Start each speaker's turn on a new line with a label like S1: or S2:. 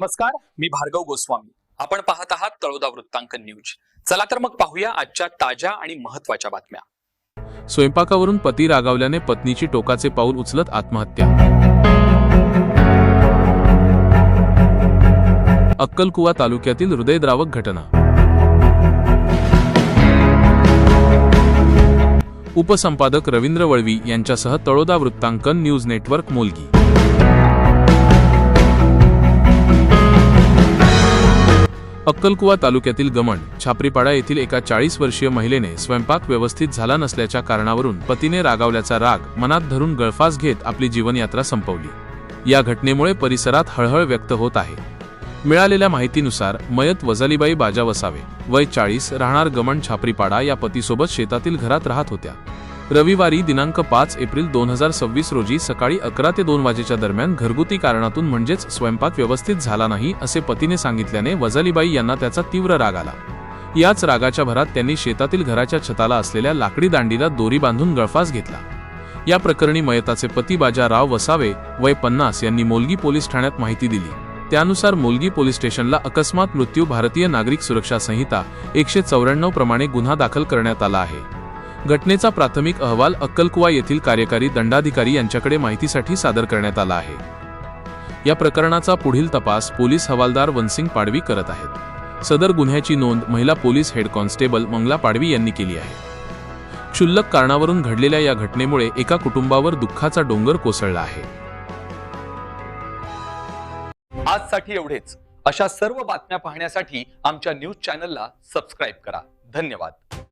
S1: नमस्कार, मी भार्गव गोस्वामी. आपण पाहत आहात तळोदा वृत्तांकन न्यूज. चला तर मग पाहूया आजच्या ताज्या आणि महत्त्वाच्या बातम्या.
S2: स्वयंपाकावरून पती रागावल्याने पत्नीची टोकाचे पाऊल उचलत आत्महत्या. अक्कलकुवा तालुक्यातील हृदयद्रावक घटना. उपसंपादक रवींद्र वळवी यांच्यासह तळोदा वृत्तांकन न्यूज नेटवर्क मोलगी. अक्कलकुवा तालुक्यातील गमण छापरीपाडा येथील एका 40 वर्षीय महिलेने स्वयंपाक व्यवस्थित झाला नसल्याच्या कारणावरून पतीने रागावल्याचा राग मनात धरून गळफास घेत आपली जीवनयात्रा संपवली. या घटनेमुळे परिसरात हळहळ व्यक्त होत आहे. मिळालेल्या माहितीनुसार मयत वजालीबाई बाजा वसावे, वय 40, राहणार गमण छापरीपाडा या पतीसोबत शेतातील घरात राहत होत्या. रविवारी दिनांक 5 एप्रिल 2026 रोजी सकाळी 11 ते 2 वाजेच्या दरम्यान घरगुती कारणातून म्हणजेच स्वयंपाक व्यवस्थित झाला नाही असे पतीने सांगितल्याने वजालीबाई यांना त्याचा तीव्र राग आला. याच रागाच्या भरात त्यांनी शेतातील घराच्या छताला असलेल्या लाकडी दांडीला दोरी बांधून गळफास घेतला. या प्रकरणी मयताचे पती बाजा राव वसावे, वय 50 यांनी मोलगी पोलीस ठाण्यात माहिती दिली. त्यानुसार मोलगी पोलीस स्टेशनला अकस्मात मृत्यू भारतीय नागरिक सुरक्षा संहिता 194 प्रमाणे गुन्हा दाखल करण्यात आला आहे. घटनेचा प्राथमिक अहवाल अक्कलकुवा येथील कार्यकारी दंडाधिकारी यांच्याकडे माहितीसाठी सादर करण्यात आला आहे. या प्रकरणाचा पुढील तपास पोलीस हवालदार वनसिंग पाडवी करत आहेत. सदर गुन्ह्याची नोंद महिला police head constable Mangala Padvi यांनी केली आहे. क्षुल्लक कारणावरून घडलेल्या या घटनेमुळे एका कुटुंबावर दुःखाचा डोंगर कोसळला आहे.
S1: आजसाठी एवढेच. अशा सर्व बातम्या पाहण्यासाठी आमच्या न्यूज चॅनलला सबस्क्राईब करा. धन्यवाद.